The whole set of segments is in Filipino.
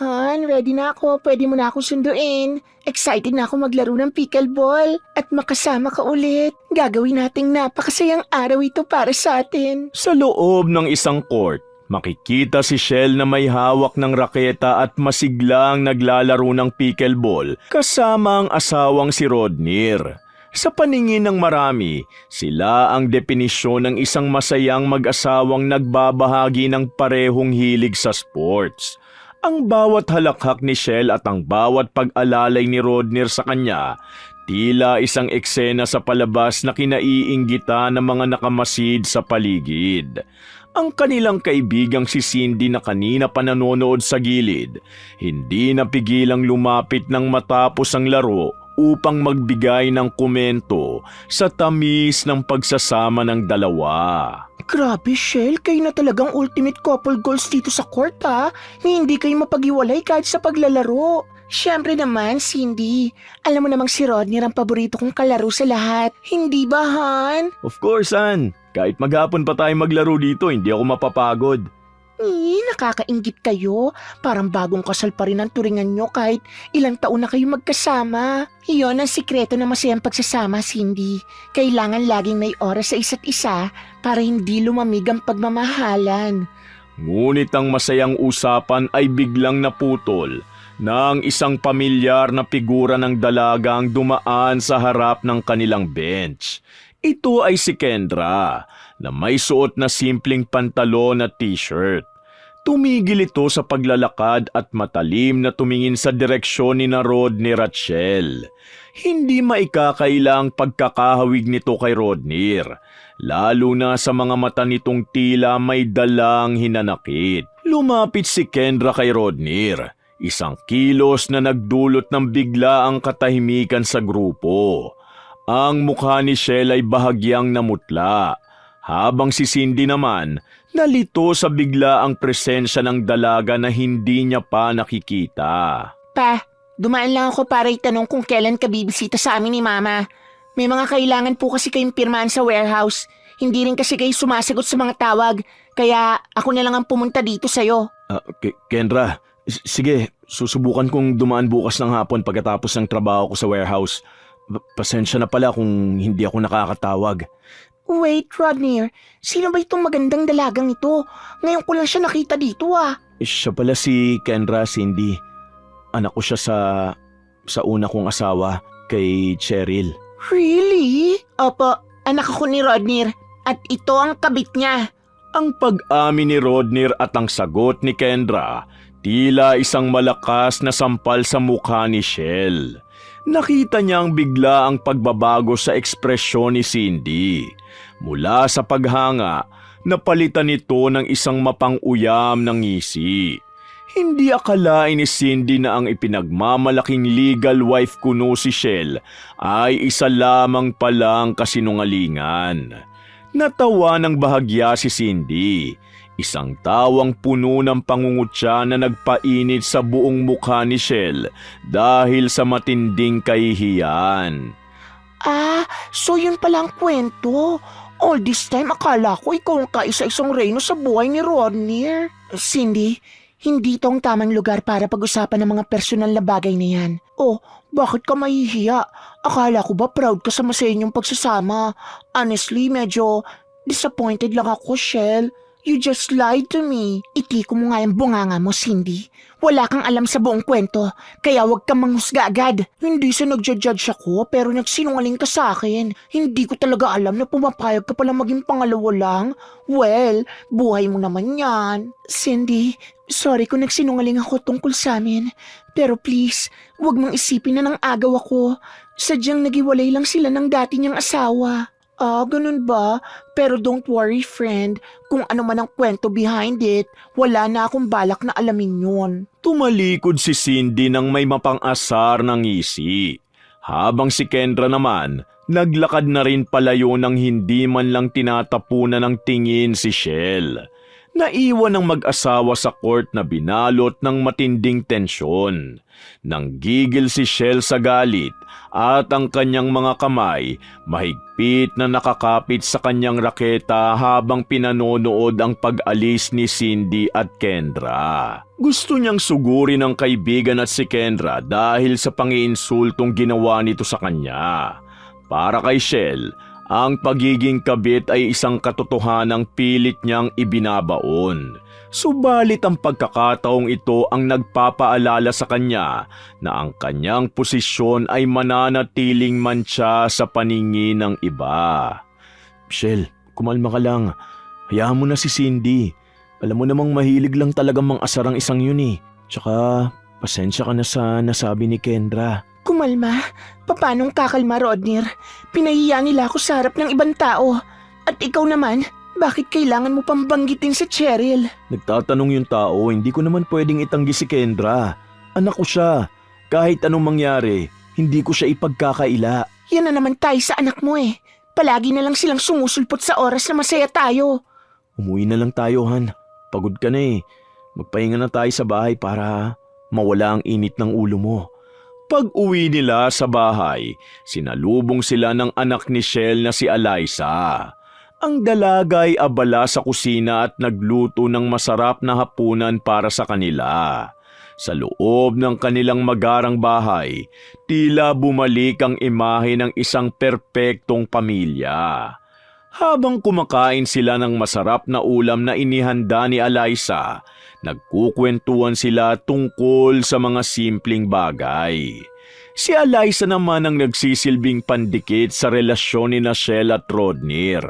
Han, ready na ako. Pwede mo na ako sunduin. Excited na ako maglaro ng pickleball at makasama ka ulit. Gagawin nating napakasayang araw ito para sa atin. Sa loob ng isang court, makikita si Shell na may hawak ng raketa at masiglang naglalaro ng pickleball kasama ang asawang si Rodnir. Sa paningin ng marami, sila ang definisyon ng isang masayang mag-asawang nagbabahagi ng parehong hilig sa sports. Ang bawat halakhak ni Shell at ang bawat pag-alalay ni Rodnir sa kanya, tila isang eksena sa palabas na kinaiinggita ng mga nakamasid sa paligid. Ang kanilang kaibigang si Cindy na kanina pa nanonood sa gilid, hindi napigilang lumapit ng matapos ang laro upang magbigay ng komento sa tamis ng pagsasama ng dalawa. Grabe, Shell. Kayo na talagang ultimate couple goals dito sa court, ha? Hindi kayo mapag-iwalay kahit sa paglalaro. Siyempre naman, Cindy. Alam mo namang si Rodney ang paborito kong kalaro sa lahat. Hindi ba, Han? Of course, Ann. Kahit maghapon pa tayo maglaro dito, hindi ako mapapagod. Nakakainggit kayo. Parang bagong kasal pa rin ang turingan nyo kahit ilang taon na kayo magkasama. Iyon ang sikreto ng masayang pagsasama, Cindy. Kailangan laging may oras sa isa't isa para hindi lumamig ang pagmamahalan. Ngunit ang masayang usapan ay biglang naputol nang isang pamilyar na figura ng dalagang dumaan sa harap ng kanilang bench. Ito ay si Kendra na may suot na simpleng pantalon at t-shirt. Tumigil ito sa paglalakad at matalim na tumingin sa direksyon ni Rodnir at Shell. Hindi maikakailang pagkakahawig nito kay Rodnir, lalo na sa mga mata nitong tila may dalang hinanakit. Lumapit si Kendra kay Rodnir, isang kilos na nagdulot ng biglaang katahimikan sa grupo. Ang mukha ni Shell ay bahagyang namutla, habang si Cindy naman nalito sa biglaang presensya ng dalaga na hindi niya pa nakikita. Pa, dumaan lang ako para itanong kung kailan ka bibisita sa amin ni Mama. May mga kailangan po kasi kayong pirmahan sa warehouse. Hindi rin kasi kayo sumasagot sa mga tawag, kaya ako na lang ang pumunta dito sa'yo. Kendra, sige, susubukan kong dumaan bukas ng hapon pagkatapos ng trabaho ko sa warehouse. Pasensya na pala kung hindi ako nakakatawag. Wait, Rodnir. Sino ba itong magandang dalagang ito? Ngayon ko lang siya nakita dito, ah. Siya pala si Kendra, Cindy. Anak ko siya sa una kong asawa, kay Cheryl. Really? Opo, anak ako ni Rodnir. At ito ang kabit niya. Ang pag-amin ni Rodnir at ang sagot ni Kendra, tila isang malakas na sampal sa mukha ni Shell. Nakita niyang bigla ang pagbabago sa ekspresyon ni Cindy. Mula sa paghanga, napalitan nito ng isang mapang-uyam ng ngisi. Hindi akalain ni Cindy na ang ipinagmamalaking legal wife kuno si Shell ay isa lamang palang kasinungalingan. Natawa ng bahagya si Cindy. Isang tawang puno ng pangungutya na nagpainit sa buong mukha ni Shell dahil sa matinding kahihiyan. Ah, so yun pala ang kwento. All this time akala ko ikaw ang kaisa-isang reyno sa buhay ni Rodnir. Cindy, hindi ito ang tamang lugar para pag-usapan ng mga personal na bagay na yan. Oh, bakit ka mahihiya? Akala ko ba proud ka sa masaya niyong pagsasama? Honestly, medyo disappointed lang ako, Shell. You just lied to me. Itiko mo nga yung bunganga mo, Cindy. Wala kang alam sa buong kwento, kaya huwag kang manghusga agad. Hindi sa nagja-judge ako, pero nagsinungaling ka sa akin. Hindi ko talaga alam na pumapayag ka pala maging pangalawa lang. Well, buhay mo naman yan. Cindy, sorry kung nagsinungaling ako tungkol sa amin. Pero please, huwag mong isipin na nang agaw ako. Sadyang nagiwalay lang sila ng dati niyang asawa. Ah, ganun ba? Pero don't worry, friend. Kung ano man ang kwento behind it, wala na akong balak na alamin yun. Tumalikod si Cindy nang may mapang-asar ng ngisi. Habang si Kendra naman, naglakad na rin palayo nang hindi man lang tinatapunan ng tingin si Shell. Naiwan ang mag-asawa sa court na binalot ng matinding tensyon. Nanggigil si Shell sa galit at ang kanyang mga kamay mahigpit na nakakapit sa kanyang raketa habang pinanonood ang pag-alis ni Cindy at Kendra. Gusto niyang sugurin ang kaibigan at si Kendra dahil sa pangiinsultong ginawa nito sa kanya. Para kay Shell, ang pagiging kabit ay isang katotohanang pilit niyang ibinabaon. Subalit ang pagkakataong ito ang nagpapaalala sa kanya na ang kanyang posisyon ay mananatiling mantsa sa paningin ng iba. Shell, kumalma ka lang. Hayaan mo na si Cindy. Alam mo namang mahilig lang talagang mang-asar ang isang yun eh. Tsaka, pasensya ka na sa nasabi ni Kendra. Kumalma? Papanong kakalma, Rodnir? Pinahiya nila ako sa harap ng ibang tao. At ikaw naman, bakit kailangan mo pang banggitin si Cheryl? Nagtatanong yung tao, hindi ko naman pwedeng itanggi si Kendra. Anak ko siya. Kahit anong mangyari, hindi ko siya ipagkakaila. Yan na naman tayo sa anak mo eh. Palagi na lang silang sumusulpot sa oras na masaya tayo. Umuwi na lang tayo, Han. Pagod ka na eh. Magpahinga na tayo sa bahay para mawala ang init ng ulo mo. Pag-uwi nila sa bahay, sinalubong sila ng anak ni Shell na si Eliza. Ang dalaga ay abala sa kusina at nagluto ng masarap na hapunan para sa kanila. Sa loob ng kanilang magarang bahay, tila bumalik ang imahe ng isang perpektong pamilya. Habang kumakain sila ng masarap na ulam na inihanda ni Eliza, nagkukwentuhan sila tungkol sa mga simpleng bagay. Si Eliza naman ang nagsisilbing pandikit sa relasyon ni Shell at Rodnir.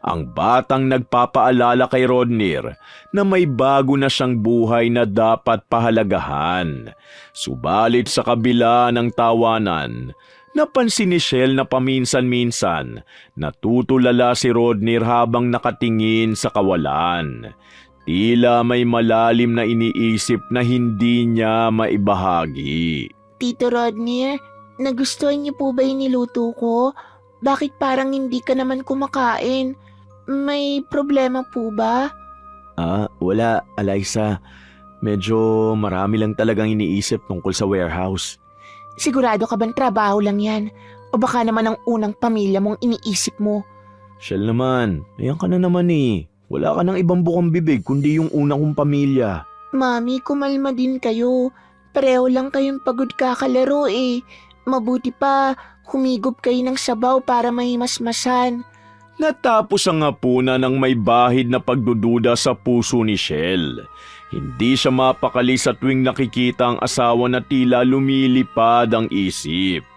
Ang batang nagpapaalala kay Rodnir na may bago na siyang buhay na dapat pahalagahan. Subalit sa kabila ng tawanan, napansin ni Shell na paminsan-minsan natutulala si Rodnir habang nakatingin sa kawalan. Tila may malalim na iniisip na hindi niya maibahagi. Tito Rodnir, nagustuhan niyo po ba yung niluto ko? Bakit parang hindi ka naman kumakain? May problema po ba? Wala, Eliza. Medyo marami lang talagang iniisip tungkol sa warehouse. Sigurado ka bang trabaho lang yan? O baka naman ang unang pamilya mong iniisip mo? Shell naman, ayan ka na naman eh. Wala ka ng ibang bukang bibig kundi yung una kong pamilya. Mami, kumalma din kayo. Pareho lang kayong pagod kakalaro eh. Mabuti pa, humigop kayo ng sabaw para mahimasmasan. Natapos ang hapunan ng may bahid na pagdududa sa puso ni Shell. Hindi siya mapakali sa tuwing nakikita ang asawa na tila lumilipad ang isip.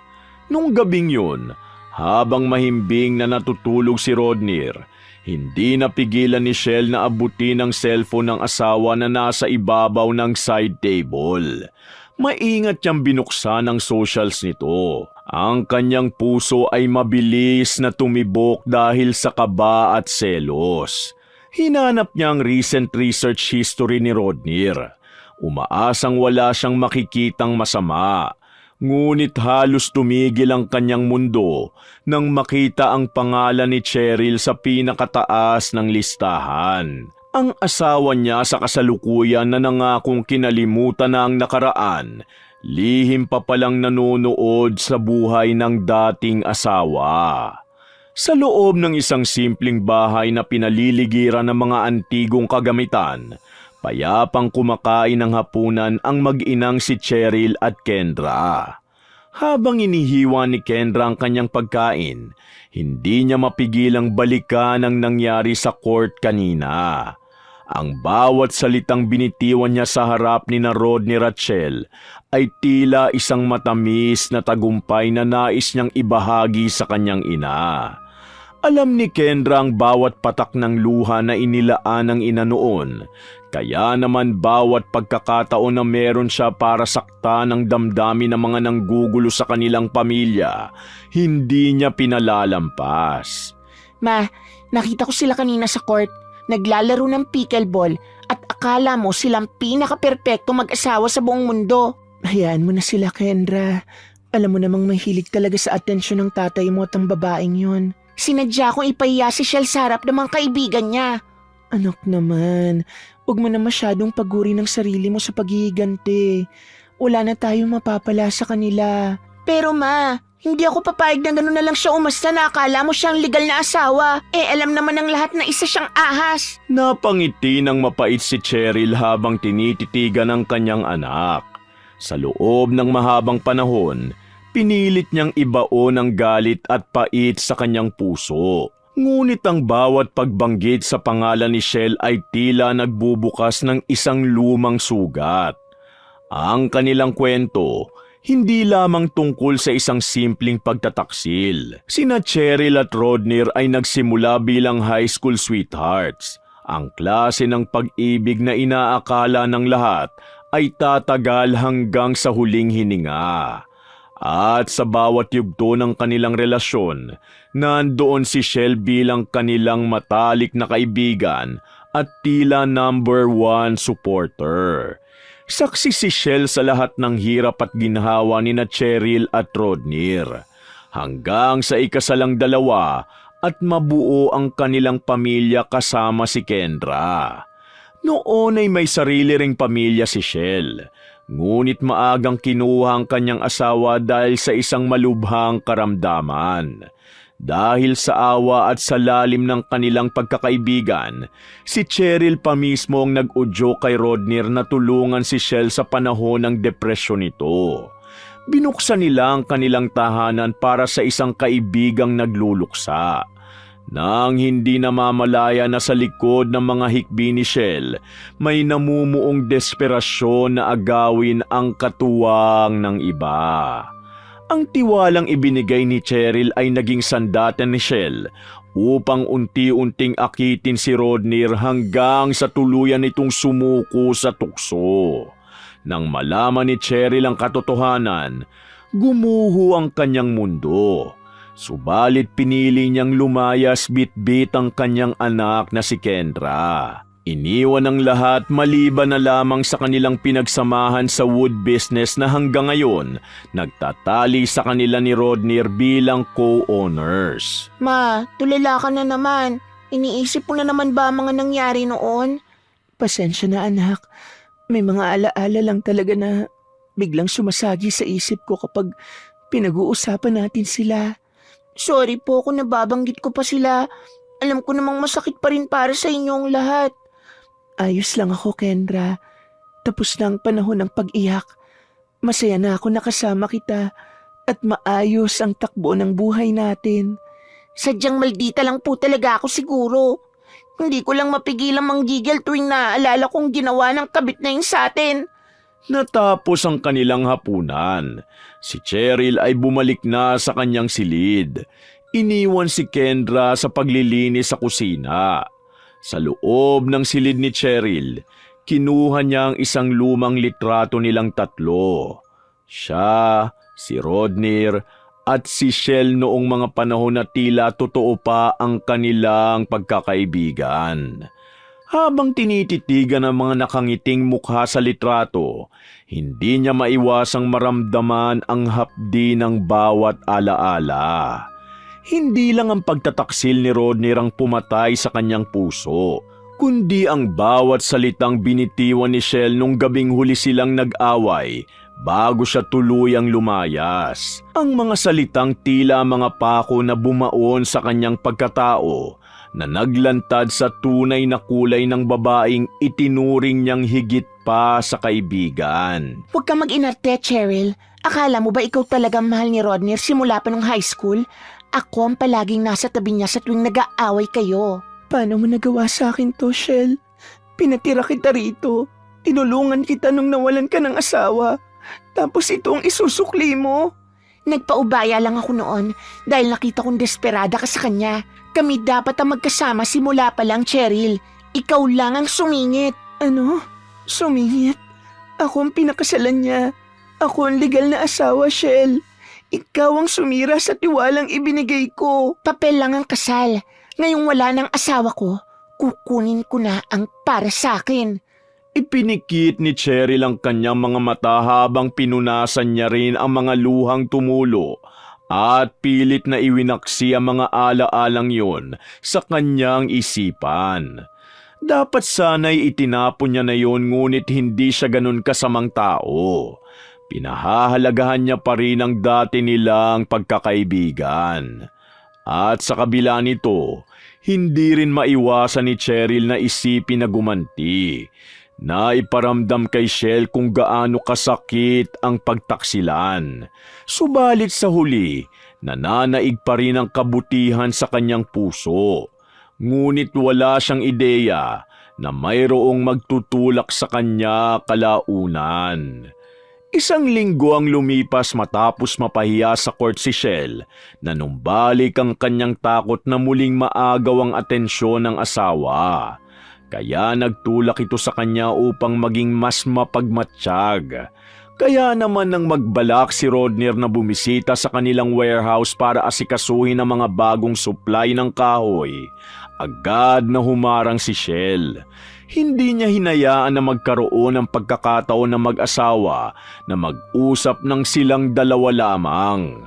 Nung gabing yun, habang mahimbing na natutulog si Rodnir, hindi napigilan ni Shell na abutin ang cellphone ng asawa na nasa ibabaw ng side table. Maingat niyang binuksan ang socials nito. Ang kanyang puso ay mabilis na tumibok dahil sa kaba at selos. Hinanap niya ang recent research history ni Rodnir. Umaasang wala siyang makikitang masama. Ngunit halos tumigil ang kanyang mundo nang makita ang pangalan ni Cheryl sa pinakataas ng listahan. Ang asawa niya sa kasalukuyan na nangakong kinalimutan na ang nakaraan, lihim pa palang nanonood sa buhay ng dating asawa. Sa loob ng isang simpleng bahay na pinaliligiran ng mga antigong kagamitan, payapang kumakain ng hapunan ang mag-inang si Cheryl at Kendra. Habang inihiwa ni Kendra ang kanyang pagkain, hindi niya mapigilang balikan ang nangyari sa court kanina. Ang bawat salitang binitiwan niya sa harap ni Rodnir at Shell ay tila isang matamis na tagumpay na nais niyang ibahagi sa kanyang ina. Alam ni Kendra ang bawat patak ng luha na inilaan ng ina noon, kaya naman bawat pagkakataon na meron siya para saktan ang damdamin ng mga nanggugulo sa kanilang pamilya, hindi niya pinalalampas. Ma, nakita ko sila kanina sa court. Naglalaro ng pickleball at akala mo silang pinaka-perpekto mag-asawa sa buong mundo. Hayaan mo na sila, Kendra. Alam mo namang mahilig talaga sa atensyon ng tatay mo at ang babaeng yun. Sinadya kong ipahiya si Shell sa harap ng mga kaibigan niya. Anak naman, huwag mo na masyadong paguri ng sarili mo sa paghihiganti. Wala na tayong mapapala sa kanila. Pero ma, hindi ako papayag na gano'n na lang siya umasta na akala mo siyang legal na asawa. Alam naman ng lahat na isa siyang ahas. Napangiti ng mapait si Cheryl habang tinititigan ang kanyang anak. Sa loob ng mahabang panahon, pinilit niyang ibaon ang galit at pait sa kanyang puso. Ngunit ang bawat pagbanggit sa pangalan ni Shell ay tila nagbubukas ng isang lumang sugat. Ang kanilang kwento, hindi lamang tungkol sa isang simpleng pagtataksil. Sina Cheryl at Rodney ay nagsimula bilang high school sweethearts. Ang klase ng pag-ibig na inaakala ng lahat ay tatagal hanggang sa huling hininga. At sa bawat yugto ng kanilang relasyon, nandoon si Shell bilang kanilang matalik na kaibigan at tila number 1 supporter. Saksi si Shell sa lahat ng hirap at ginhawa ni na Cheryl at Rodney. Hanggang sa ikasalang dalawa at mabuo ang kanilang pamilya kasama si Kendra. Noon ay may sarili ring pamilya si Shell. Ngunit maagang kinuha ang kanyang asawa dahil sa isang malubhang karamdaman. Dahil sa awa at sa lalim ng kanilang pagkakaibigan, si Cheryl pa mismo ang nag-udyo kay Rodney na tulungan si Shell sa panahon ng depresyon nito. Binuksan nila ang kanilang tahanan para sa isang kaibigang nagluluksa. Nang hindi namamalaya na sa likod ng mga hikbi ni Shell, may namumuong desperasyon na agawin ang katuwang ng iba. Ang tiwalang ibinigay ni Cheryl ay naging sandata ni Shell upang unti-unting akitin si Rodney hanggang sa tuluyan nitong sumuko sa tukso. Nang malaman ni Cheryl ang katotohanan, gumuho ang kanyang mundo. Subalit pinili niyang lumayas bitbit ang kanyang anak na si Kendra. Iniwan ang lahat maliban na lamang sa kanilang pinagsamahan sa wood business na hanggang ngayon nagtatali sa kanila ni Rodney bilang co-owners. Ma, tulala ka na naman. Iniisip mo na naman ba ang mga nangyari noon? Pasensya na anak. May mga alaala lang talaga na biglang sumasagi sa isip ko kapag pinag-uusapan natin sila. Sorry po kung nababanggit ko pa sila. Alam ko namang masakit pa rin para sa inyong lahat. Ayos lang ako, Kendra. Tapos na ang panahon ng pag-iyak. Masaya na ako nakasama kita at maayos ang takbo ng buhay natin. Sadyang maldita lang po talaga ako siguro. Hindi ko lang mapigilang manggigil tuwing naaalala kong ginawa ng kabit na yun sa atin. Natapos ang kanilang hapunan, si Cheryl ay bumalik na sa kanyang silid. Iniwan si Kendra sa paglilinis sa kusina. Sa loob ng silid ni Cheryl, kinuha niya ang isang lumang litrato nilang tatlo. Siya, si Rodney, at si Shell noong mga panahon na tila totoo pa ang kanilang pagkakaibigan. Habang tinititigan ang mga nakangiting mukha sa litrato, hindi niya maiwasang maramdaman ang hapdi ng bawat alaala. Hindi lang ang pagtataksil ni Rodney ang pumatay sa kanyang puso, kundi ang bawat salitang binitiwan ni Shell nung gabing huli silang nag-away bago siya tuluyang lumayas. Ang mga salitang tila mga pako na bumaon sa kanyang pagkatao na naglantad sa tunay na kulay ng babaeng itinuring niyang higit pa sa kaibigan. Huwag ka mag-inarte, Cheryl. Akala mo ba ikaw talagang mahal ni Rodney simula pa nung high school? Ako ang palaging nasa tabi niya sa tuwing nag-aaway kayo. Paano mo nagawa sa akin to, Shell? Pinatira kita rito. Tinulungan kita nung nawalan ka ng asawa. Tapos ito ang isusukli mo. Nagpaubaya lang ako noon dahil nakita kong desperada ka sa kanya. Kami dapat ang magkasama simula pa lang, Cheryl. Ikaw lang ang sumingit. Ano? Sumingit? Ako ang pinakasalan niya. Ako ang legal na asawa, Shell. Ikaw ang sumira sa tiwalang ibinigay ko. Papel lang ang kasal. Ngayong wala ng asawa ko, kukunin ko na ang para sa akin. Ipinikit ni Cheryl ang kanyang mga mata habang pinunasan niya rin ang mga luhang tumulo at pilit na iwinaksi ang mga ala-alang yon sa kanyang isipan. Dapat sana'y itinapon niya na yon, ngunit hindi siya ganun kasamang tao. Pinahahalagahan niya pa rin ang dati nilang pagkakaibigan. At sa kabila nito, hindi rin maiwasan ni Cheryl na isipin na gumanti, na iparamdam kay Shell kung gaano kasakit ang pagtaksilan. Subalit sa huli, nananaig pa rin ang kabutihan sa kanyang puso. Ngunit wala siyang ideya na mayroong magtutulak sa kanya kalaunan. Isang linggo ang lumipas matapos mapahiya sa court si Shell, na numbalik ang kanyang takot na muling maagaw ang atensyon ng asawa. Kaya nagtulak ito sa kanya upang maging mas mapagmatsyag. Kaya naman nang magbalak si Rodney na bumisita sa kanilang warehouse para asikasuhin ang mga bagong supply ng kahoy, agad na humarang si Shell. Hindi niya hinayaan na magkaroon ng pagkakataon ng mag-asawa na mag-usap ng silang dalawa lamang.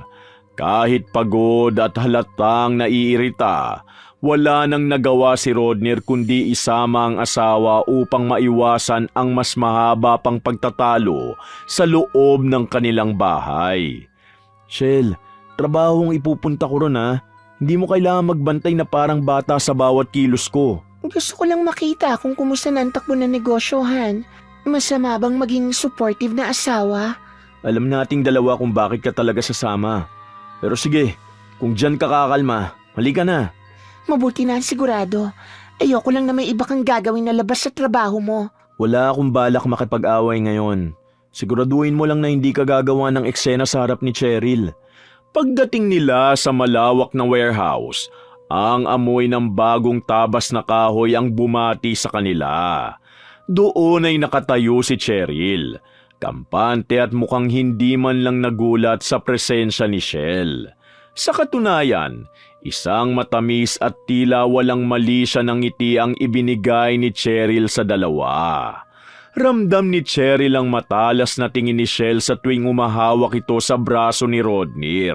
Kahit pagod at halatang naiirita, wala nang nagawa si Rodney kundi isama ang asawa upang maiwasan ang mas mahaba pang pagtatalo sa loob ng kanilang bahay. Shell, trabahong ipupunta ko ron ha. Hindi mo kailangan magbantay na parang bata sa bawat kilos ko. Gusto ko lang makita kung kumusta na ang takbo ng negosyo, Han. Masama bang maging supportive na asawa? Alam nating dalawa kung bakit ka talaga sasama. Pero sige, kung dyan ka kakalma, halika na. Mabuti na ang sigurado. Ayoko lang na may iba kang gagawin na labas sa trabaho mo. Wala akong balak makipag-away ngayon. Siguraduhin mo lang na hindi ka gagawa ng eksena sa harap ni Cheryl. Pagdating nila sa malawak na warehouse, ang amoy ng bagong tabas na kahoy ang bumati sa kanila. Doon ay nakatayo si Cheryl, kampante at mukhang hindi man lang nagulat sa presensya ni Shell. Sa katunayan, isang matamis at tila walang mali siya ng ngiti ang ibinigay ni Cheryl sa dalawa. Ramdam ni Cheryl ang matalas na tingin ni Shell sa tuwing umahawak ito sa braso ni Rodney.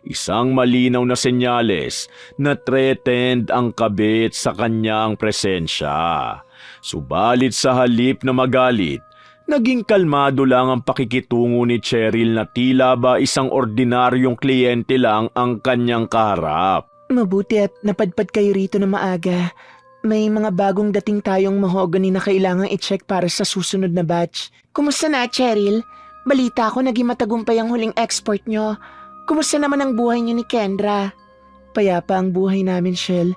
Isang malinaw na senyales na threatened ang kabit sa kanyang presensya. Subalit sa halip na magalit, naging kalmado lang ang pakikitungo ni Cheryl na tila ba isang ordinaryong kliyente lang ang kanyang kaharap. Mabuti at napadpad kayo rito na maaga. May mga bagong dating tayong mahogany na kailangang i-check para sa susunod na batch. Kumusta na, Cheryl? Balita ko naging matagumpay ang huling export nyo. Kumusta naman ang buhay niyo ni Kendra? Payapa ang buhay namin, Shell.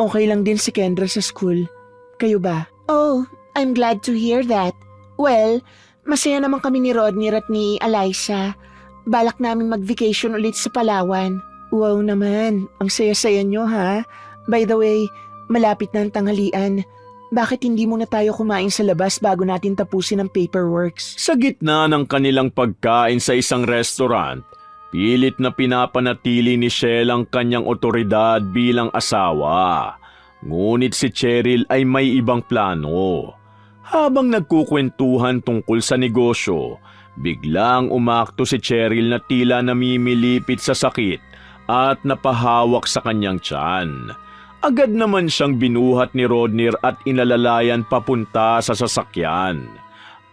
Okay lang din si Kendra sa school. Kayo ba? Oh, I'm glad to hear that. Well, masaya naman kami ni Rodney at ni Eliza. Balak namin mag-vacation ulit sa Palawan. Wow naman, ang saya-saya nyo ha. By the way, malapit na ang tanghalian. Bakit hindi muna tayo kumain sa labas bago natin tapusin ang paperworks? Sa gitna ng kanilang pagkain sa isang restaurant, pilit na pinapanatili ni Shell ang kanyang otoridad bilang asawa. Ngunit si Cheryl ay may ibang plano. Habang nagkukwentuhan tungkol sa negosyo, biglang umakto si Cheryl na tila namimilipit sa sakit at napahawak sa kanyang tiyan. Agad naman siyang binuhat ni Rodney at inalalayan papunta sa sasakyan.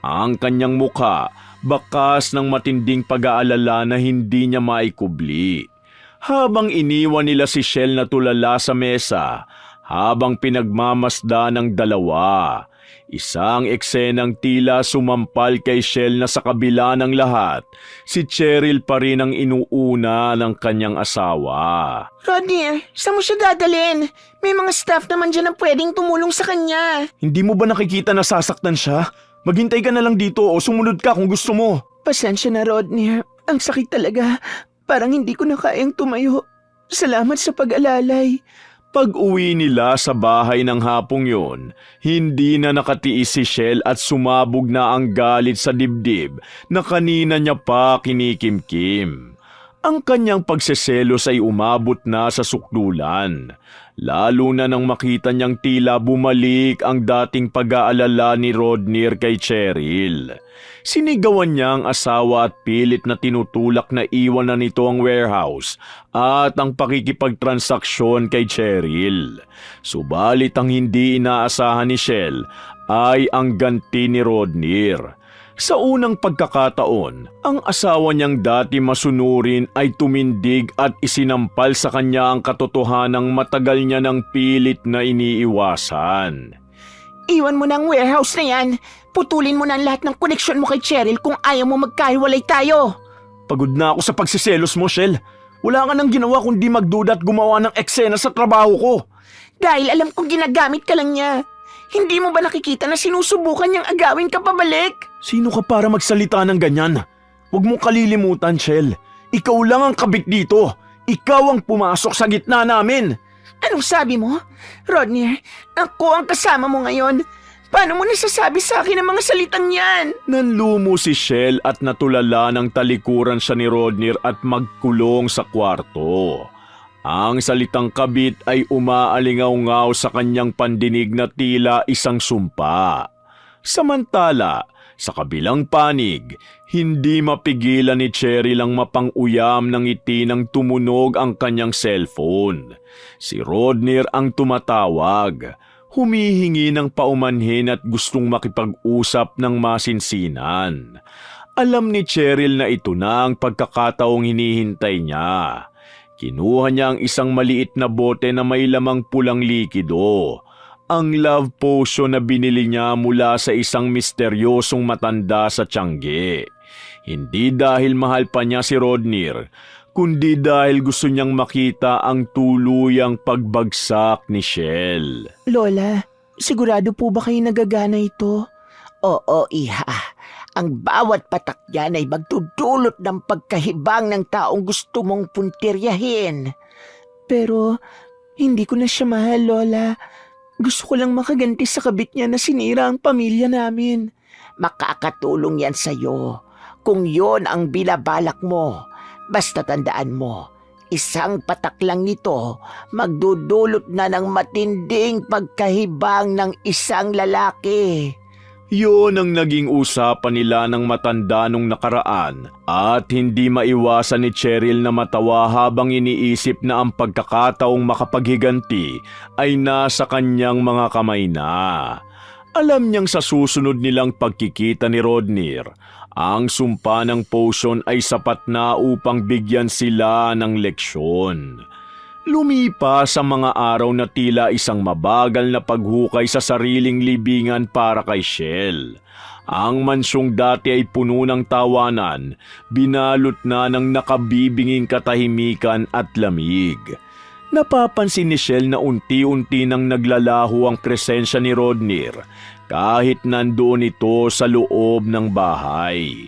Ang kanyang mukha bakas ng matinding pag-aalala na hindi niya maikubli. Habang iniwan nila si Shell na tulala sa mesa, habang pinagmamasda ng dalawa, isang eksenang tila sumampal kay Shell na sa kabila ng lahat, si Cheryl pa rin ang inuuna ng kanyang asawa. Rodney, saan mo siya dadalhin? May mga staff naman dyan na pwedeng tumulong sa kanya. Hindi mo ba nakikita na sasaktan siya? Maghintay ka na lang dito o sumunod ka kung gusto mo. Pasensya na, Rodney. Ang sakit talaga. Parang hindi ko na kayang tumayo. Salamat sa pag-alalay. Pag-uwi nila sa bahay ng hapong yon, hindi na nakatiis si Shell at sumabog na ang galit sa dibdib na kanina niya pa kinikimkim. Ang kanyang pagseselos ay umabot na sa sukdulan, lalo na nang makita niyang tila bumalik ang dating pag-aalala ni Rodney kay Cheryl. Sinigawan niya ang asawa at pilit na tinutulak na iwan na nito ang warehouse at ang pakikipagtransaksyon kay Cheryl. Subalit ang hindi inaasahan ni Shell ay ang ganti ni Rodney. Sa unang pagkakataon, ang asawa niyang dati masunurin ay tumindig at isinampal sa kanya ang katotohanang matagal niya ng pilit na iniiwasan. Iwan mo na ang warehouse na yan. Putulin mo na ang lahat ng koneksyon mo kay Cheryl kung ayaw mo magkahiwalay tayo. Pagod na ako sa pagsiselos mo, Shell. Wala ka nang ginawa kundi magduda at gumawa ng eksena sa trabaho ko. Dahil alam kong ginagamit ka lang niya. Hindi mo ba nakikita na sinusubukan niyang agawin ka pabalik? Sino ka para magsalita ng ganyan? Huwag mong kalilimutan, Shell. Ikaw lang ang kabit dito. Ikaw ang pumasok sa gitna namin. Anong sabi mo? Rodney, ako ang kasama mo ngayon. Paano mo nasasabi sa akin ang mga salitang yan? Nanlumo si Shell at natulala ng talikuran siya ni Rodney at magkulong sa kwarto. Ang salitang kabit ay umaalingaw-ngaw sa kanyang pandinig na tila isang sumpa. Samantala, sa kabilang panig, hindi mapigilan ni Cheryl ang mapang-uyam ng ngiti nang tumunog ang kanyang cellphone. Si Rodney ang tumatawag, humihingi ng paumanhin at gustong makipag-usap ng masinsinan. Alam ni Cheryl na ito na ang pagkakataong hinihintay niya. Kinuha niya ang isang maliit na bote na may lamang pulang likido. Ang love potion na binili niya mula sa isang misteryosong matanda sa Tiangge. Hindi dahil mahal pa niya si Rodney, kundi dahil gusto niyang makita ang tuluyang pagbagsak ni Shell. Lola, sigurado po ba kayo nagagana ito? Oo, iha. Ang bawat patak yan ay magdudulot ng pagkahibang ng taong gusto mong puntiryahin. Pero hindi ko na siya mahal, Lola. Gusto ko lang makaganti sa kabit niya na sinira ang pamilya namin. Makakatulong yan sa'yo kung yon ang binabalak mo. Basta tandaan mo, isang patak lang nito magdudulot na ng matinding pagkahibang ng isang lalaki. Yun ang naging usapan nila ng matanda nung nakaraan at hindi maiwasan ni Cheryl na matawa habang iniisip na ang pagkakataong makapaghiganti ay nasa kanyang mga kamay na. Alam niyang sa susunod nilang pagkikita ni Rodney, ang sumpa ng potion ay sapat na upang bigyan sila ng leksyon. Lumipas sa mga araw na tila isang mabagal na paghukay sa sariling libingan para kay Shell. Ang mansyong dati ay puno ng tawanan, binalot na ng nakabibinging katahimikan at lamig. Napapansin ni Shell na unti-unti nang naglalaho ang presensya ni Rodney kahit nandoon ito sa loob ng bahay.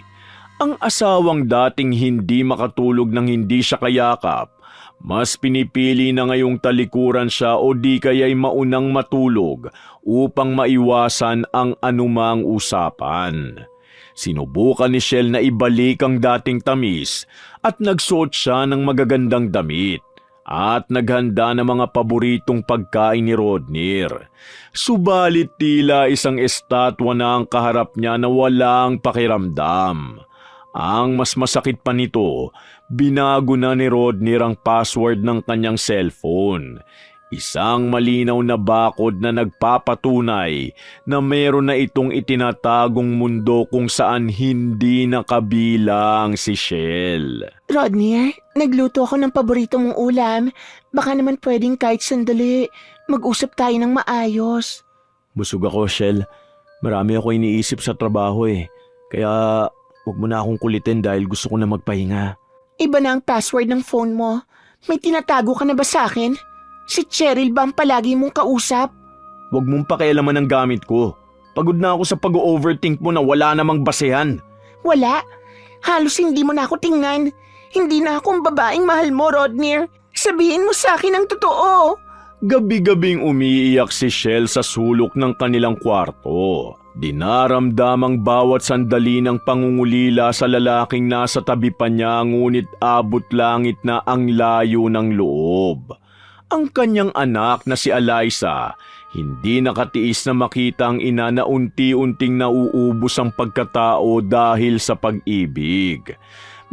Ang asawang dating hindi makatulog nang hindi siya kayakap, mas pinipili na ngayong talikuran siya o di kaya'y maunang matulog upang maiwasan ang anumang usapan. Sinubukan ni Shell na ibalik ang dating tamis at nagsuot siya ng magagandang damit at naghanda ng mga paboritong pagkain ni Rodney. Subalit tila isang estatwa na ang kaharap niya na walang pakiramdam. Ang mas masakit pa nito, binago na ni Rodney ang password ng kanyang cellphone. Isang malinaw na bakod na nagpapatunay na meron na itong itinatagong mundo kung saan hindi nakabilang si Shell. Rodney, nagluto ako ng paborito mong ulam. Baka naman pwedeng kahit sandali, mag-usap tayo ng maayos. Busog ako, Shell. Marami ako iniisip sa trabaho Kaya huwag mo na akong kulitin dahil gusto ko na magpahinga. Iba na ang password ng phone mo. May tinatago ka na ba sa akin? Si Cheryl ba ang palagi mong kausap? Huwag mong pakialaman ang gamit ko. Pagod na ako sa pag-overthink mo na wala namang basehan. Wala. Halos hindi mo na ako tingnan. Hindi na akong babaeng mahal mo, Rodney. Sabihin mo sa akin ang totoo. Gabi-gabing umiiyak si Shell sa sulok ng kanilang kwarto. Dinaramdamang bawat sandali ng pangungulila sa lalaking nasa tabi pa niya, ngunit abot langit na ang layo ng loob. Ang kanyang anak na si Eliza, hindi nakatiis na makita ang ina na unti-unting nauubos ang pagkatao dahil sa pag-ibig.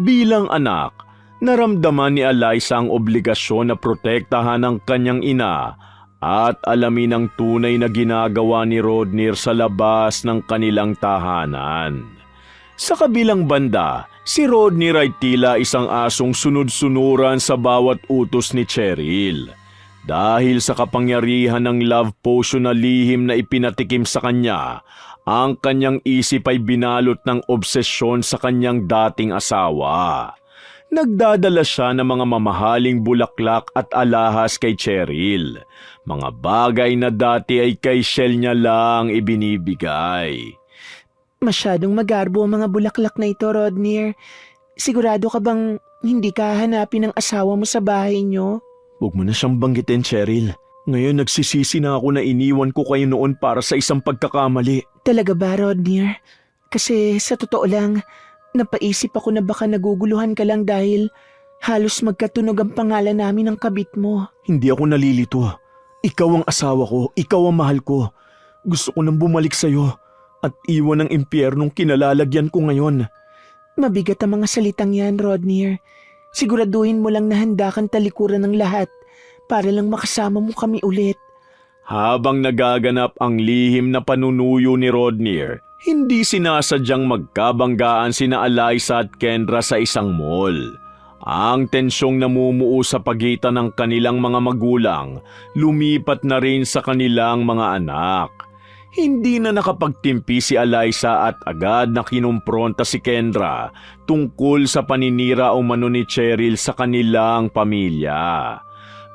Bilang anak, naramdaman ni Eliza ang obligasyon na protektahan ang kanyang ina at alamin ang tunay na ginagawa ni Rodney sa labas ng kanilang tahanan. Sa kabilang banda, si Rodney ay tila isang asong sunod-sunuran sa bawat utos ni Cheryl. Dahil sa kapangyarihan ng love potion na lihim na ipinatikim sa kanya, ang kanyang isip ay binalot ng obsesyon sa kanyang dating asawa. Nagdadala siya ng mga mamahaling bulaklak at alahas kay Cheryl. Mga bagay na dati ay kay Shell niya lang ibinibigay. Masyadong magarbo ang mga bulaklak na ito, Rodney. Sigurado ka bang hindi ka hanapin ng asawa mo sa bahay niyo? Huwag mo na siyang banggitin, Cheryl. Ngayon nagsisisi na ako na iniwan ko kayo noon para sa isang pagkakamali. Talaga ba, Rodney? Kasi sa totoo lang, napaisip ako na baka naguguluhan ka lang dahil halos magkatunog ang pangalan namin ng kabit mo. Hindi ako nalilito. Ikaw ang asawa ko, ikaw ang mahal ko. Gusto ko nang bumalik sa'yo at iwan ang impyernong kinalalagyan ko ngayon. Mabigat ang mga salitang yan, Rodney. Siguraduhin mo lang na handa kang talikuran ng lahat para lang makasama mo kami ulit. Habang nagaganap ang lihim na panunuyo ni Rodney, hindi sinasadyang magkabanggaan sina Eliza at Kendra sa isang mall. Ang tensyong namumuo sa pagitan ng kanilang mga magulang, lumipat na rin sa kanilang mga anak. Hindi na nakapagtimpi si Eliza at agad na kinumpronta si Kendra tungkol sa paninira umano ni Cheryl sa kanilang pamilya.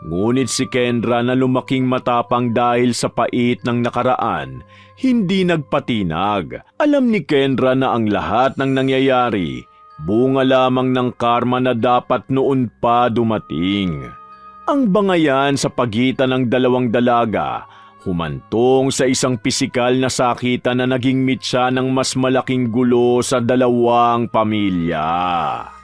Ngunit si Kendra na lumaking matapang dahil sa pait ng nakaraan, hindi nagpatinag. Alam ni Kendra na ang lahat ng nangyayari, bunga lamang ng karma na dapat noon pa dumating. Ang bangayan sa pagitan ng dalawang dalaga, humantong sa isang pisikal na sakitan na naging mitya ng mas malaking gulo sa dalawang pamilya.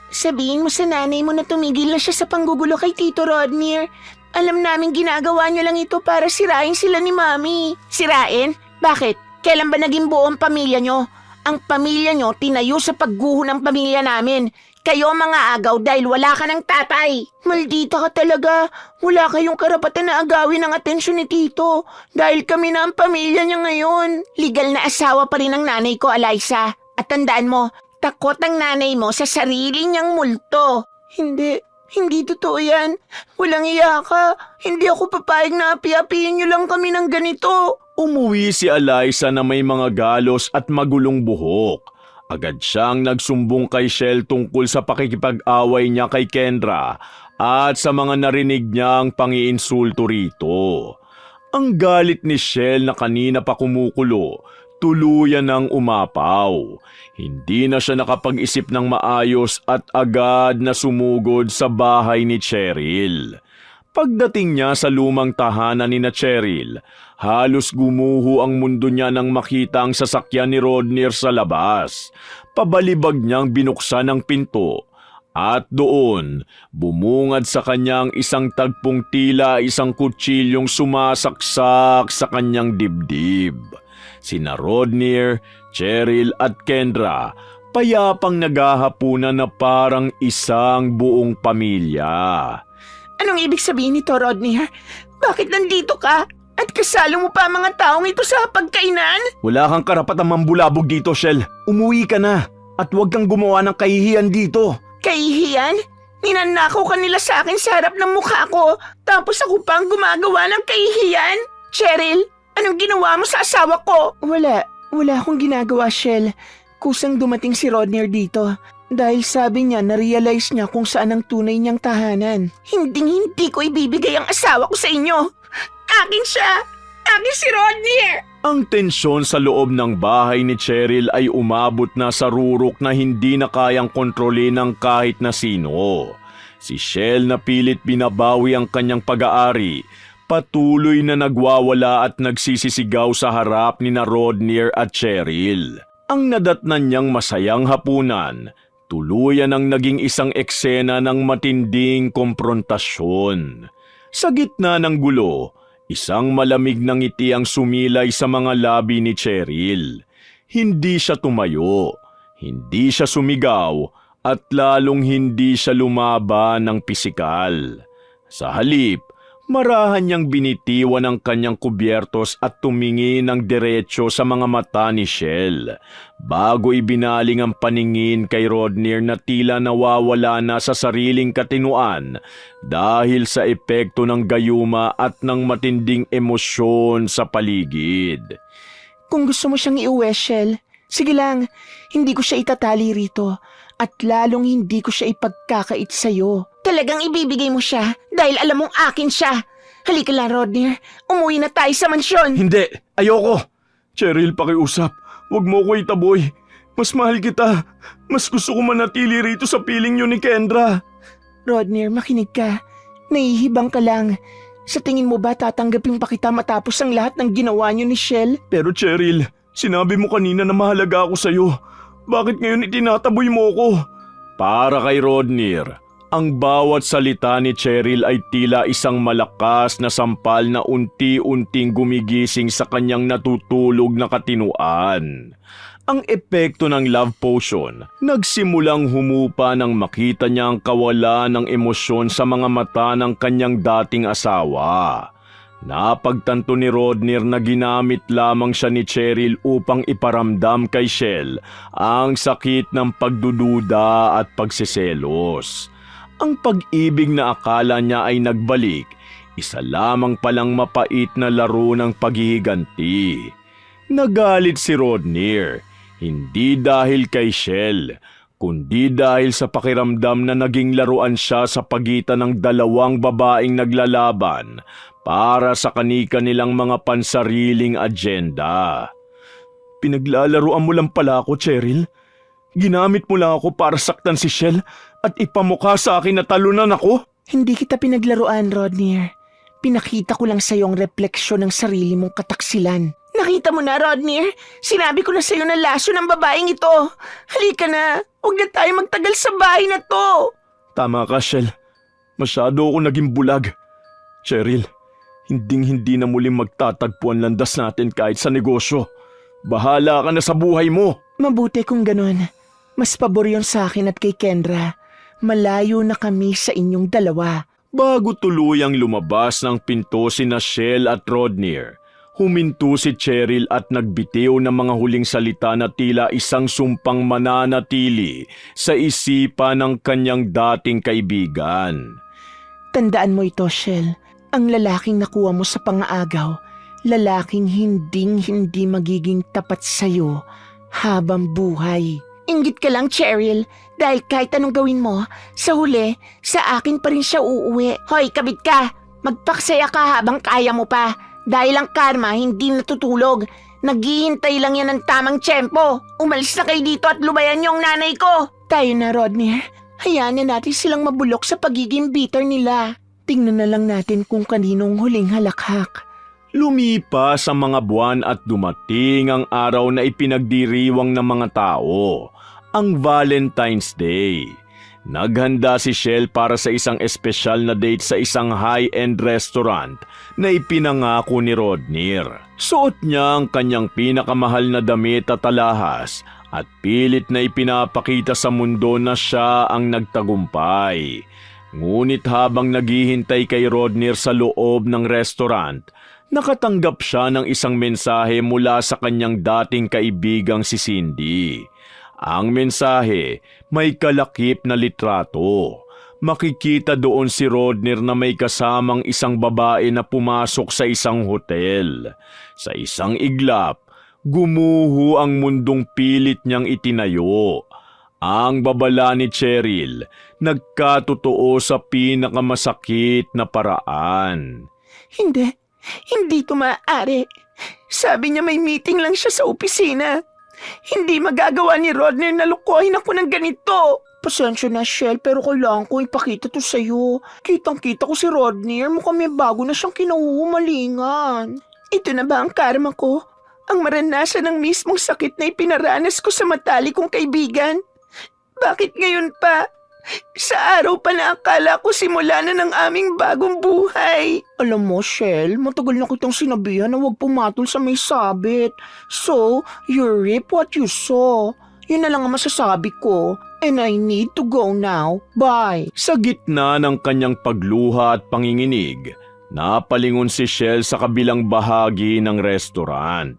Sabihin mo sa nanay mo na tumigil na siya sa panggugulo kay Tito Rodney. Alam namin ginagawa niyo lang ito para sirain sila ni Mami. Sirain? Bakit? Kailan ba naging buo ang pamilya niyo? Ang pamilya niyo tinayo sa pagguho ng pamilya namin. Kayo mga agaw dahil wala ka ng tatay. Maldita ka talaga. Wala kayong karapatan na agawin ang atensyon ni Tito. Dahil kami na ang pamilya niya ngayon. Legal na asawa pa rin ang nanay ko, Eliza. At tandaan mo, takot ang nanay mo sa sarili niyang multo. Hindi totoo yan. Walang iya ka. Hindi ako papayag na api-apiin niyo lang kami ng ganito. Umuwi si Eliza na may mga galos at magulong buhok. Agad siyang nagsumbong kay Shell tungkol sa pakikipag-away niya kay Kendra at sa mga narinig niyang pangiinsulto rito. Ang galit ni Shell na kanina pa kumukulo, tuluyan ng umapaw. Hindi na siya nakapag-isip ng maayos at agad na sumugod sa bahay ni Cheryl. Pagdating niya sa lumang tahanan ni Cheryl, halos gumuho ang mundo niya nang makita ang sasakyan ni Rodney sa labas. Pabalibag niyang binuksan ang pinto at doon bumungad sa kanyang isang tagpong tila isang kutsilyong sumasaksak sa kanyang dibdib. Sina Rodney, Cheryl at Kendra payapang naghahapunan na parang isang buong pamilya. Anong ibig sabihin nito, Rodney? Bakit nandito ka? At kasalo mo pa ang mga taong ito sa pagkainan? Wala kang karapatang mambulabog dito, Shell. Umuwi ka na at huwag kang gumawa ng kahihiyan dito. Kahihiyan? Ninanakaw ka nila sa akin sa harap ng mukha ko, tapos ako pa ang gumagawa ng kahihiyan? Cheryl, anong ginawa mo sa asawa ko? Wala akong ginagawa, Shell. Kusang dumating si Rodney dito. Dahil sabi niya, na-realize niya kung saan ang tunay niyang tahanan. Hindi ko ibibigay ang asawa ko sa inyo. Akin siya! Akin si Rodney! Ang tensyon sa loob ng bahay ni Cheryl ay umabot na sa rurok na hindi na kayang kontrolin ng kahit na sino. Si Shell na pilit binabawi ang kanyang pag-aari, Patuloy na nagwawala at nagsisisigaw sa harap ni na Rodney at Cheryl. Ang nadatnan niyang masayang hapunan, tuluyan ang naging isang eksena ng matinding komprontasyon. Sa gitna ng gulo, isang malamig na ngiti ang sumilay sa mga labi ni Cheryl. Hindi siya tumayo, hindi siya sumigaw, at lalong hindi siya lumaban ng pisikal. Sa halip, marahan niyang binitiwan ang kanyang kubyertos at tumingin ng diretsyo sa mga mata ni Shell, bago ibinaling ang paningin kay Rodney na tila nawawala na sa sariling katinuan dahil sa epekto ng gayuma at ng matinding emosyon sa paligid. Kung gusto mo siyang iuwi, Shell, sige lang, hindi ko siya itatali rito at lalong hindi ko siya ipagkakait sa'yo. Talagang ibibigay mo siya dahil alam mong akin siya. Halika lang, Rodney. Umuwi na tayo sa mansyon. Hindi! Ayoko! Cheryl, pakiusap. Huwag mo ko itaboy. Mas mahal kita. Mas gusto ko manatili rito sa piling niyo ni Kendra. Rodney, makinig ka. Nahihibang ka lang. Sa tingin mo ba tatanggapin pa kita matapos ang lahat ng ginawa niyo ni Shell? Pero Cheryl, sinabi mo kanina na mahalaga ako sa'yo. Bakit ngayon itinataboy mo ko? Para kay Rodney, ang bawat salita ni Cheryl ay tila isang malakas na sampal na unti-unting gumigising sa kanyang natutulog na katinuan. Ang epekto ng love potion nagsimulang humupa nang makita niya ang kawalan ng emosyon sa mga mata ng kanyang dating asawa. Napagtanto ni Rodney na ginamit lamang siya ni Cheryl upang iparamdam kay Shell ang sakit ng pagdududa at pagsiselos. Ang pag-ibig na akala niya ay nagbalik, isa lamang palang mapait na laro ng paghihiganti. Nagalit si Rodney, hindi dahil kay Shell, kundi dahil sa pakiramdam na naging laruan siya sa pagitan ng dalawang babaeng naglalaban para sa kani-kanilang mga pansariling agenda. Pinaglalaruan mo lang pala ako, Cheryl. Ginamit mo lang ako para saktan si Shell at ipamukha sa akin na talunan ako? Hindi kita pinaglaruan, Rodney. Pinakita ko lang sa'yo ang refleksyon ng sarili mong kataksilan. Nakita mo na, Rodney? Sinabi ko na sa'yo na laso ng babaeng ito. Halika na. Huwag na tayo magtagal sa bahay na to. Tama ka, Shell. Masyado ako naging bulag. Cheryl, hinding-hindi na muling magtatagpo ang landas natin kahit sa negosyo. Bahala ka na sa buhay mo. Mabuti kung ganun. Mas pabor yun sa akin at kay Kendra. Malayo na kami sa inyong dalawa. Bago tuluyang lumabas ng pinto sina Shell at Rodney, huminto si Cheryl at nagbitiw ng mga huling salita na tila isang sumpang mananatili sa isipan ng kanyang dating kaibigan. Tandaan mo ito, Shell. Ang lalaking nakuha mo sa pangaagaw, lalaking hinding-hindi magiging tapat sa'yo habang buhay. Inggit ka lang, Cheryl, dahil kahit anong gawin mo, sa huli, sa akin pa rin siya uuwi. Hoy, kabit ka! Magpaksaya ka habang kaya mo pa. Dahil ang karma hindi natutulog. Naghihintay lang yan ng tamang tiyempo. Umalis na kayo dito at lubayan yung nanay ko. Tayo na, Rodney. Hayaan na natin silang mabulok sa pagiging bitter nila. Tingnan na lang natin kung kaninong huling halakhak. Lumipas ang mga buwan at dumating ang araw na ipinagdiriwang ng mga tao, ang Valentine's Day. Naghanda si Shell para sa isang espesyal na date sa isang high-end restaurant na ipinangako ni Rodney. Suot niya ang kanyang pinakamahal na damit at alahas at pilit na ipinapakita sa mundo na siya ang nagtagumpay. Ngunit habang naghihintay kay Rodney sa loob ng restaurant, nakatanggap siya ng isang mensahe mula sa kanyang dating kaibigang si Cindy. Ang mensahe may kalakip na litrato. Makikita doon si Rodney na may kasamang isang babae na pumasok sa isang hotel. Sa isang iglap, gumuho ang mundong pilit niyang itinayo. Ang babala ni Cheryl nagkatotoo sa pinakamasakit na paraan. Hindi ito maaari. Sabi niya may meeting lang siya sa opisina. Hindi magagawa ni Rodney na lukuhin ako ng ganito. Pasensya na, Shell, pero kailangan ko ipakita to sa'yo. Kitang-kita ko si Rodney, mukhang may bago na siyang kinahuhumalingan. Ito na ba ang karma ko? Ang maranasan ng mismong sakit na ipinaranas ko sa matali kong kaibigan? Bakit ngayon pa? Sa araw pa na akala ko simula na ng aming bagong buhay. Alam mo, Shell, matagal na kitang sinabihan na huwag pumatol sa may sabit. So, you reap what you sow. Yun na lang ang masasabi ko. And I need to go now. Bye. Sa gitna ng kanyang pagluha at panginginig, napalingon si Shell sa kabilang bahagi ng restaurant.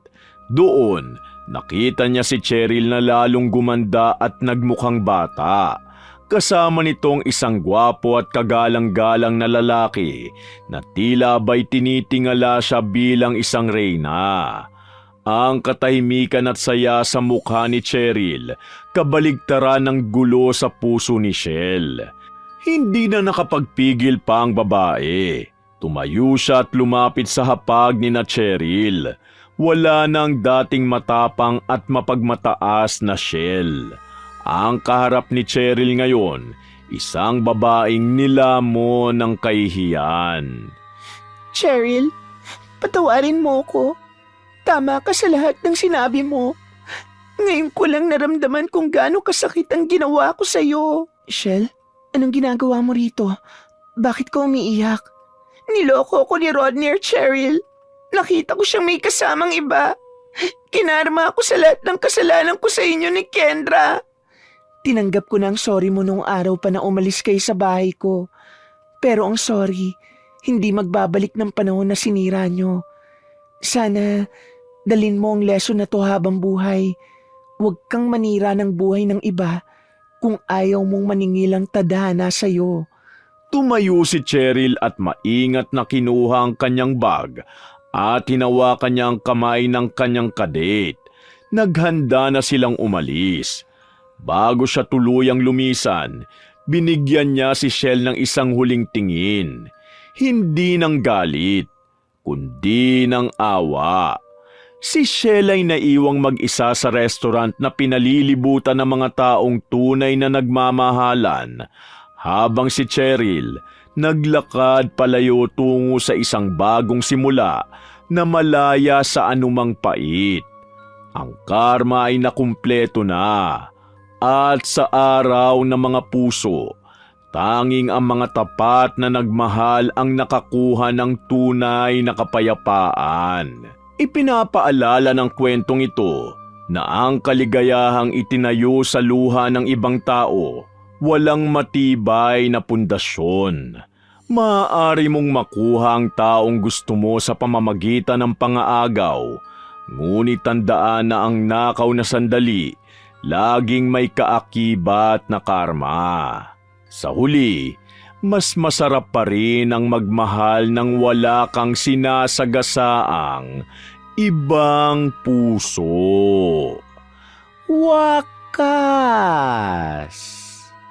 Doon, nakita niya si Cheryl na lalong gumanda at nagmukhang bata. Kasama nitong isang gwapo at kagalang-galang na lalaki na tila ba'y tinitingala siya bilang isang reyna. Ang katahimikan at saya sa mukha ni Cheryl, kabaligtaran ng gulo sa puso ni Shell. Hindi na nakapagpigil pa ang babae. Tumayo siya at lumapit sa hapag ni na Cheryl. Wala nang dating matapang at mapagmataas na Shell. Ang kaharap ni Cheryl ngayon, isang babaeng nilamon ng kahihiyan. Cheryl, patawarin mo ko. Tama ka sa lahat ng sinabi mo. Ngayon ko lang naramdaman kung gaano kasakit ang ginawa ko sa'yo. Shell, anong ginagawa mo rito? Bakit ka umiiyak? Niloko ko ni Rodney, Cheryl. Nakita ko siyang may kasamang iba. Kinarma ako sa lahat ng kasalanan ko sa inyo ni Kendra. Tinanggap ko na ang sorry mo nung araw pa na umalis kayo sa bahay ko. Pero ang sorry, hindi magbabalik ng panahon na sinira nyo. Sana dalin mo ang lesson na to habang buhay. Huwag kang manira ng buhay ng iba kung ayaw mong maningilang tadhana sa'yo. Tumayo si Cheryl at maingat na kinuha ang kanyang bag at hinawakan niya ang kamay ng kanyang kadate. Naghanda na silang umalis. Bago siya tuluyang lumisan, binigyan niya si Shell ng isang huling tingin. Hindi ng galit, kundi ng awa. Si Shell ay naiwang mag-isa sa restaurant na pinalilibutan ng mga taong tunay na nagmamahalan, habang si Cheryl naglakad palayo tungo sa isang bagong simula na malaya sa anumang pait. Ang karma ay nakumpleto na. At sa araw ng mga puso, tanging ang mga tapat na nagmahal ang nakakuha ng tunay na kapayapaan. Ipinapaalala ng kwentong ito na ang kaligayahang itinayo sa luha ng ibang tao, walang matibay na pundasyon. Maaari mong makuha ang taong gusto mo sa pamamagitan ng pangaagaw, ngunit tandaan na ang nakaw na sandali, laging may kaakibat na karma. Sa huli, mas masarap pa rin ang magmahal ng wala kang sinasagasaang ibang puso. Wakas!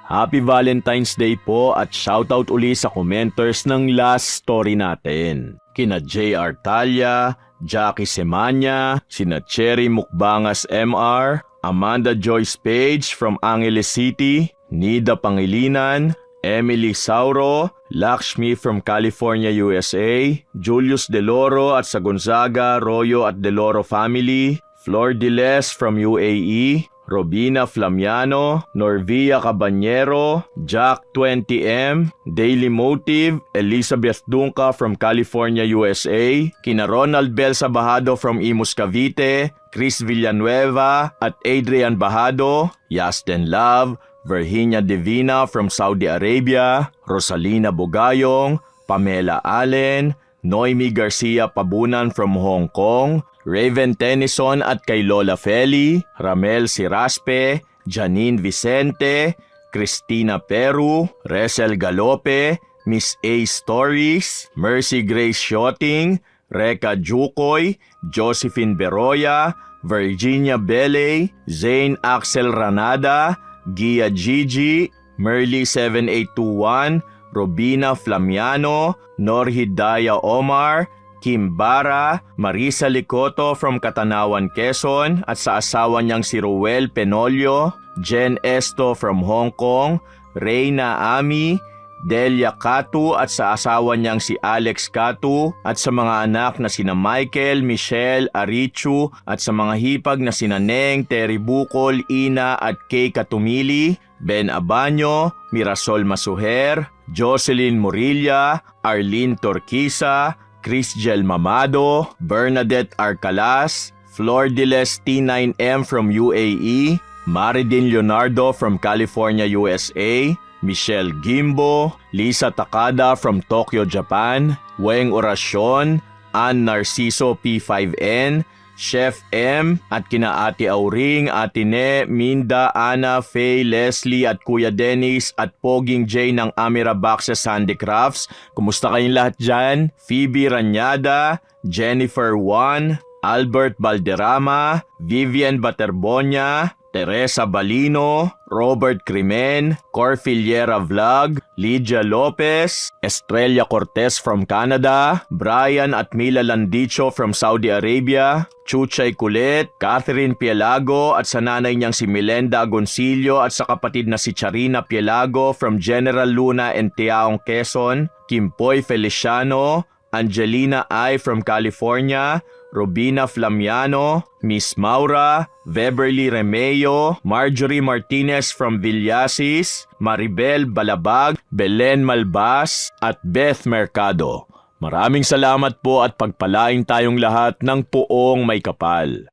Happy Valentine's Day po at shoutout uli sa commenters ng last story natin. Kina J.R. Talya, Jackie Semanya, sina Cherry Mukbangas MR, Amanda Joyce Page from Angeles City, Nida Pangilinan, Emily Sauro, Lakshmi from California, USA, Julius Deloro at sa Gonzaga, Royo at Deloro family, Flor Diles from UAE, Robina Flamiano, Norvia Cabanyero, Jack 20M, Daily Motive, Elizabeth Dunca from California, USA, kina Ronald Bel Sabahado from Imus Cavite, Chris Villanueva at Adrian Bahado, Yasten Love, Virginia Divina from Saudi Arabia, Rosalina Bugayong, Pamela Allen, Noemi Garcia Pabunan from Hong Kong, Raven Tennyson at kay Lola Feli, Ramel Siraspe, Janine Vicente, Christina Peru, Resel Galope, Miss A Stories, Mercy Grace Shotting, Reka Jukoy, Josephine Beroya, Virginia Bele, Zane Axel Ranada, Gia Gigi, Merly 7821, Robina Flamiano, Nor Hidaya Omar, Kim Bara, Marisa Licoto from Catanawan, Quezon at sa asawa niyang si Ruel Penolio, Jen Esto from Hong Kong, Reyna Ami, Delia Catu at sa asawa niyang si Alex Catu at sa mga anak na sina Michael, Michelle, Arichu at sa mga hipag na sina Neng, Terry Bukol, Ina at Kay Katumili, Ben Abanyo, Mirasol Masuher, Jocelyn Morilla, Arlene Torquisa, Crisgel Mamado, Bernadette Arcalas, Flor Diles T9M from UAE, Maridin Leonardo from California, USA, Michelle Gimbo, Lisa Takada from Tokyo, Japan, Weng Oracion, Ann Narciso P5N, Chef M at kina Ate Auring, Ate Ne, Minda, Ana, Faye, Leslie at Kuya Dennis at Poging J ng Amira Boxes Handicrafts. Kumusta kayong lahat dyan? Phoebe Ranyada, Jennifer Juan, Albert Balderrama, Vivian Baterbonia, Teresa Balino, Robert Crimen, Cor Filiera Vlog, Lydia Lopez, Estrella Cortez from Canada, Brian at Mila Landicho from Saudi Arabia, Chuchay Kulit, Catherine Pielago at sa nanay niyang si Melenda Agoncillo at sa kapatid na si Charina Pielago from General Luna and Tiaong, Quezon, Kimpoy Feliciano, Angelina I from California, Robina Flamiano, Miss Maura, Beverly Remeo, Marjorie Martinez from Villasis, Maribel Balabag, Belen Malbas at Beth Mercado. Maraming salamat po at pagpalain tayong lahat ng poong may kapal.